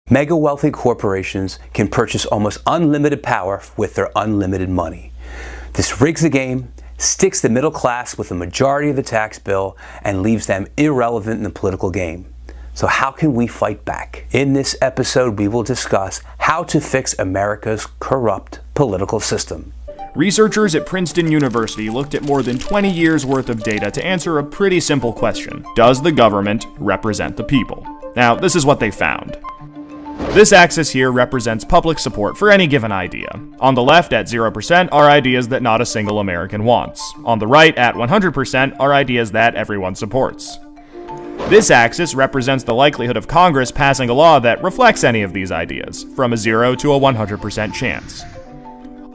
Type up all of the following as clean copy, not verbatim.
Mega wealthy corporations can purchase almost unlimited power with their unlimited money. This rigs the game, sticks the middle class with the majority of the tax bill, and leaves them irrelevant in the political game. So how can we fight back? In this episode, we will discuss how to fix America's corrupt political system. Researchers at Princeton University looked at more than 20 years worth of data to answer a pretty simple question. Does the government represent the people? Now, this is what they found. This axis here represents public support for any given idea. On the left at 0% are ideas that not a single American wants. On the right at 100% are ideas that everyone supports. This axis represents the likelihood of Congress passing a law that reflects any of these ideas, from a 0 to a 100% chance.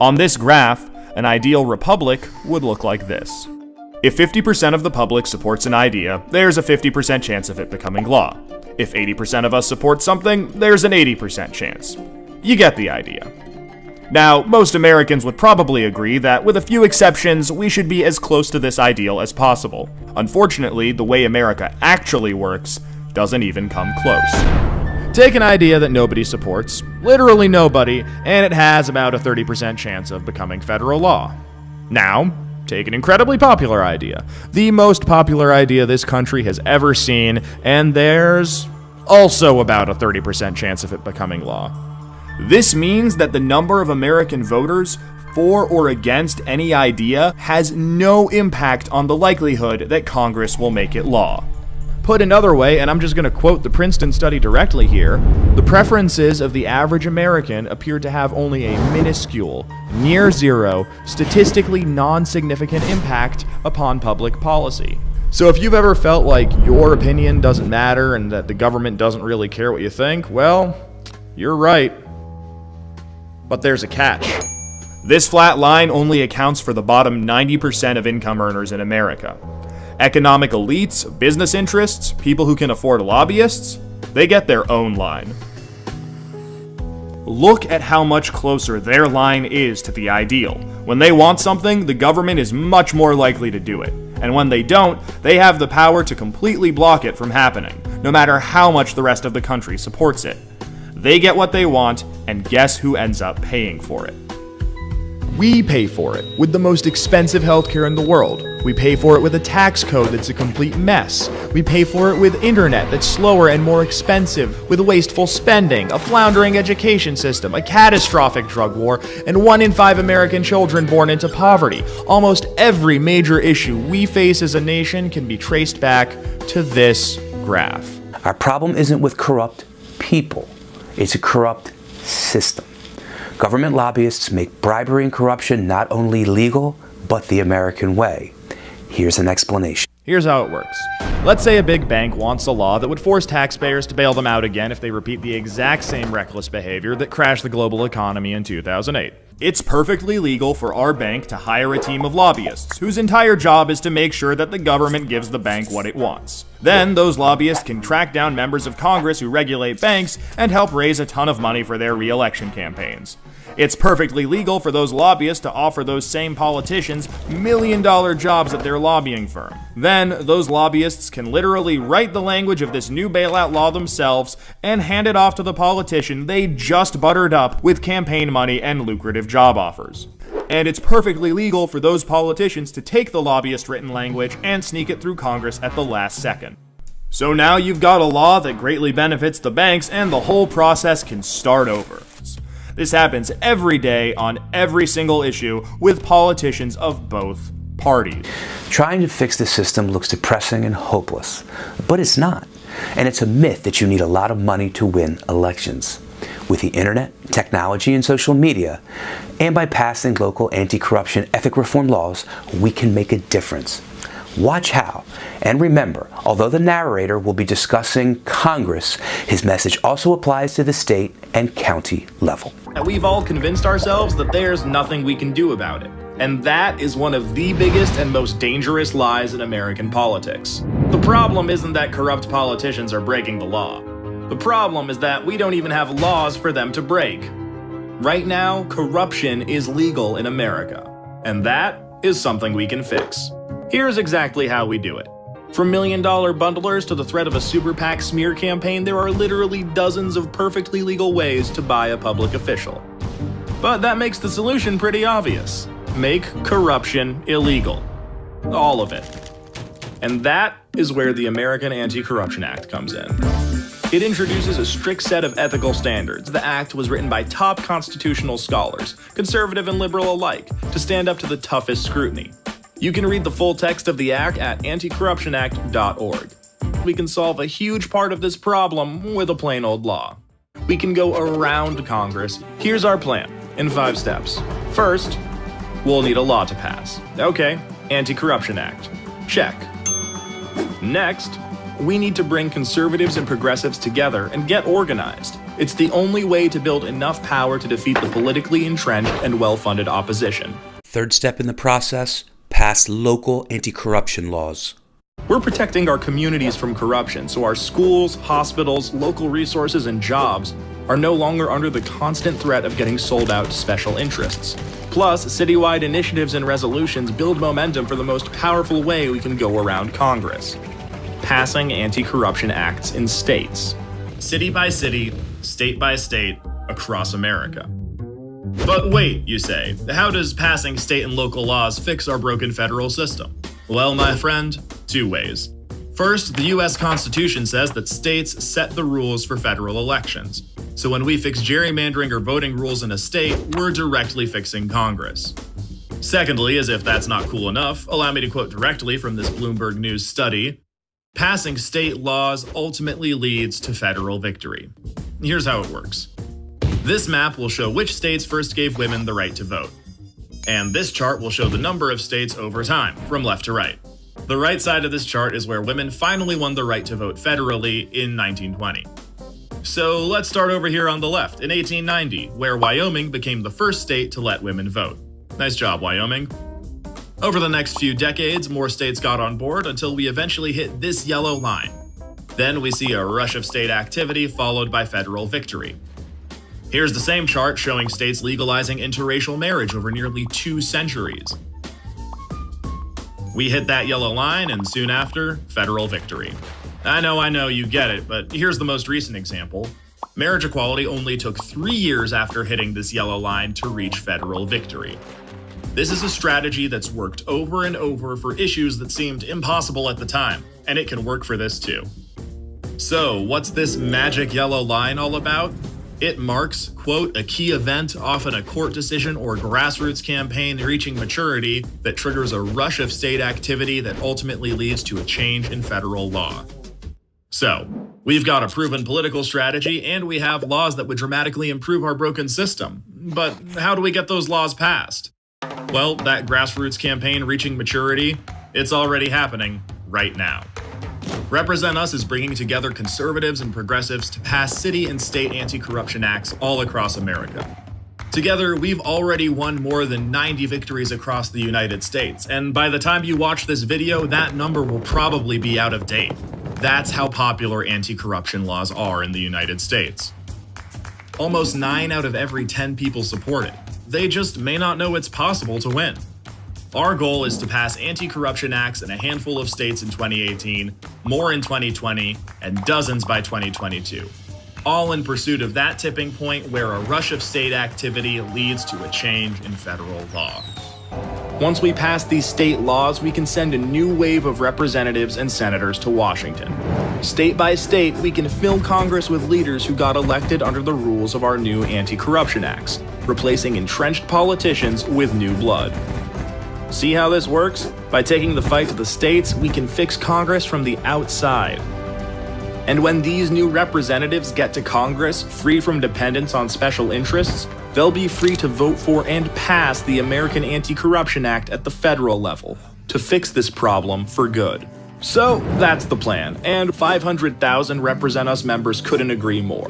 On this graph, an ideal republic would look like this. If 50% of the public supports an idea, there's a 50% chance of it becoming law. If 80% of us support something, there's an 80% chance. You get the idea. Now, most Americans would probably agree that, with a few exceptions, we should be as close to this ideal as possible. Unfortunately, the way America actually works doesn't even come close. Take an idea that nobody supports, literally nobody, and it has about a 30% chance of becoming federal law. Now, take an incredibly popular idea, the most popular idea this country has ever seen, and there's also about a 30% chance of it becoming law. This means that the number of American voters for or against any idea has no impact on the likelihood that Congress will make it law. Put another way, and I'm just going to quote the Princeton study directly here, the preferences of the average American appear to have only a minuscule, near zero, statistically non-significant impact upon public policy. So if you've ever felt like your opinion doesn't matter and that the government doesn't really care what you think, well, you're right. But there's a catch. This flat line only accounts for the bottom 90% of income earners in America. Economic elites, business interests, people who can afford lobbyists, they get their own line. Look at how much closer their line is to the ideal. When they want something, the government is much more likely to do it. And when they don't, they have the power to completely block it from happening, no matter how much the rest of the country supports it. They get what they want, and guess who ends up paying for it? We pay for it with the most expensive healthcare in the world. We pay for it with a tax code that's a complete mess. We pay for it with internet that's slower and more expensive, with wasteful spending, a floundering education system, a catastrophic drug war, and 1 in 5 American children born into poverty. Almost every major issue we face as a nation can be traced back to this graph. Our problem isn't with corrupt people, it's a corrupt system. Government lobbyists make bribery and corruption not only legal, but the American way. Here's an explanation. Here's how it works. Let's say a big bank wants a law that would force taxpayers to bail them out again if they repeat the exact same reckless behavior that crashed the global economy in 2008. It's perfectly legal for our bank to hire a team of lobbyists whose entire job is to make sure that the government gives the bank what it wants. Then, those lobbyists can track down members of Congress who regulate banks and help raise a ton of money for their re-election campaigns. It's perfectly legal for those lobbyists to offer those same politicians million-dollar jobs at their lobbying firm. Then, those lobbyists can literally write the language of this new bailout law themselves and hand it off to the politician they just buttered up with campaign money and lucrative job offers. And it's perfectly legal for those politicians to take the lobbyist-written language and sneak it through Congress at the last second. So now you've got a law that greatly benefits the banks, and the whole process can start over. This happens every day on every single issue with politicians of both parties. Trying to fix the system looks depressing and hopeless, but it's not. And it's a myth that you need a lot of money to win elections. With the internet, technology, and social media, and by passing local anti-corruption ethic reform laws, we can make a difference. Watch how. And remember, although the narrator will be discussing Congress, his message also applies to the state and county level. We've all convinced ourselves that there's nothing we can do about it. And that is one of the biggest and most dangerous lies in American politics. The problem isn't that corrupt politicians are breaking the law. The problem is that we don't even have laws for them to break. Right now, corruption is legal in America. And that is something we can fix. Here's exactly how we do it. From million-dollar bundlers to the threat of a super PAC smear campaign, there are literally dozens of perfectly legal ways to buy a public official. But that makes the solution pretty obvious. Make corruption illegal. All of it. And that is where the American Anti-Corruption Act comes in. It introduces a strict set of ethical standards. The act was written by top constitutional scholars, conservative and liberal alike, to stand up to the toughest scrutiny. You can read the full text of the act at anticorruptionact.org. We can solve a huge part of this problem with a plain old law. We can go around Congress. Here's our plan, in 5 steps. First, we'll need a law to pass. Okay, Anti-Corruption Act. Check. Next, we need to bring conservatives and progressives together and get organized. It's the only way to build enough power to defeat the politically entrenched and well-funded opposition. Third step in the process, pass local anti-corruption laws. We're protecting our communities from corruption, so our schools, hospitals, local resources, and jobs are no longer under the constant threat of getting sold out to special interests. Plus, citywide initiatives and resolutions build momentum for the most powerful way we can go around Congress: passing anti-corruption acts in states. City by city, state by state, across America. But wait, you say, how does passing state and local laws fix our broken federal system? Well, my friend, 2 ways. First, the US Constitution says that states set the rules for federal elections. So when we fix gerrymandering or voting rules in a state, we're directly fixing Congress. Secondly, as if that's not cool enough, allow me to quote directly from this Bloomberg News study, passing state laws ultimately leads to federal victory. Here's how it works. This map will show which states first gave women the right to vote. And this chart will show the number of states over time, from left to right. The right side of this chart is where women finally won the right to vote federally in 1920. So let's start over here on the left, in 1890, where Wyoming became the first state to let women vote. Nice job, Wyoming. Over the next few decades, more states got on board until we eventually hit this yellow line. Then we see a rush of state activity followed by federal victory. Here's the same chart showing states legalizing interracial marriage over nearly 2 centuries. We hit that yellow line, and soon after, federal victory. I know, you get it, but here's the most recent example. Marriage equality only took 3 years after hitting this yellow line to reach federal victory. This is a strategy that's worked over and over for issues that seemed impossible at the time, and it can work for this too. So, what's this magic yellow line all about? It marks, quote, a key event, often a court decision or grassroots campaign reaching maturity that triggers a rush of state activity that ultimately leads to a change in federal law. So, we've got a proven political strategy and we have laws that would dramatically improve our broken system. But how do we get those laws passed? Well, that grassroots campaign reaching maturity, it's already happening right now. Represent Us is bringing together conservatives and progressives to pass city and state anti-corruption acts all across America. Together, we've already won more than 90 victories across the United States, and by the time you watch this video, that number will probably be out of date. That's how popular anti-corruption laws are in the United States. Almost 9 out of every 10 people support it. They just may not know it's possible to win. Our goal is to pass anti-corruption acts in a handful of states in 2018, more in 2020, and dozens by 2022. All in pursuit of that tipping point where a rush of state activity leads to a change in federal law. Once we pass these state laws, we can send a new wave of representatives and senators to Washington. State by state, we can fill Congress with leaders who got elected under the rules of our new anti-corruption acts, replacing entrenched politicians with new blood. See how this works? By taking the fight to the states, we can fix Congress from the outside. And when these new representatives get to Congress, free from dependence on special interests, they'll be free to vote for and pass the American Anti-Corruption Act at the federal level to fix this problem for good. So that's the plan, and 500,000 Represent Us members couldn't agree more.